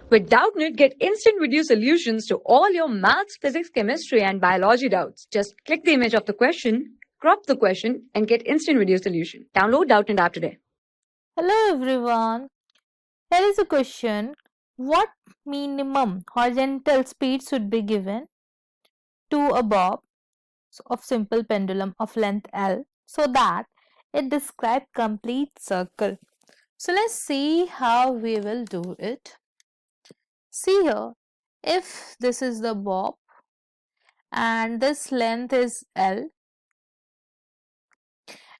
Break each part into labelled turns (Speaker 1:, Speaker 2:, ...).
Speaker 1: With Doubtnut, get instant video solutions to all your maths, physics, chemistry, and biology doubts. Just click the image of the question, crop the question, and get instant video solution. Download Doubtnut app today.
Speaker 2: Hello everyone. Here is a question. What minimum horizontal speed should be given to a bob of simple pendulum of length L so that it describes complete circle? So let's see how we will do it. See here, if this is the bob and this length is L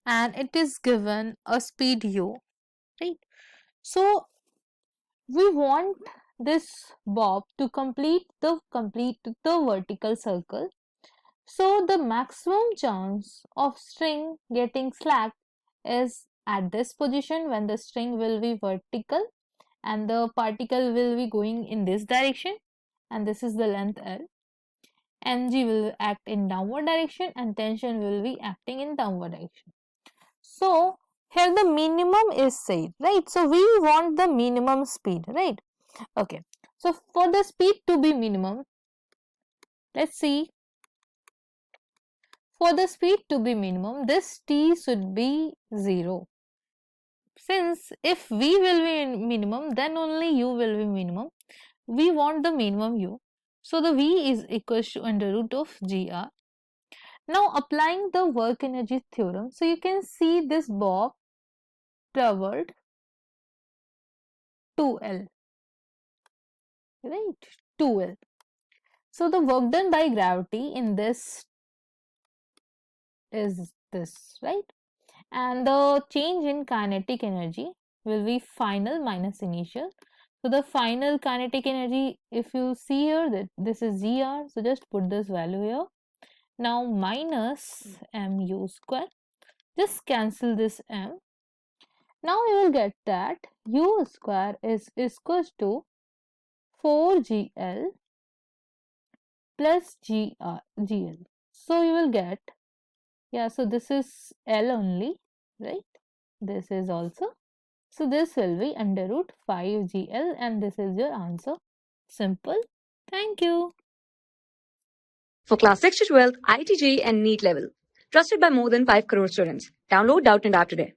Speaker 2: and it is given a speed u, right? So we want this bob to complete the vertical circle. So the maximum chance of string getting slack is at this position when the string will be vertical and the particle will be going in this direction, and this is the length L. Mg will act in downward direction and tension will be acting in downward direction. So here the minimum is said, right? So we want the minimum speed, right? Okay, so for the speed to be minimum, let's see. For the speed to be minimum, this t should be 0. Since if v will be minimum, then only u will be minimum. We want the minimum u. So the v is equals to under root of gr. Now applying the work energy theorem, so you can see this bob traveled 2L, right? 2L. So the work done by gravity in this is this, right? And the change in kinetic energy will be final minus initial. So the final kinetic energy, if you see here, that this is gr, so just put this value here. Now minus mu square, just cancel this m. Now you will get that u square is equals to 4gl plus gl. So you will get, yeah, so this is L only, right? This is also. So this will be under root 5gl, and this is your answer. Simple. Thank you.
Speaker 1: For class 6 to 12, IIT JEE and NEET level. Trusted by more than 5 crore students. Download Doubtnut app today.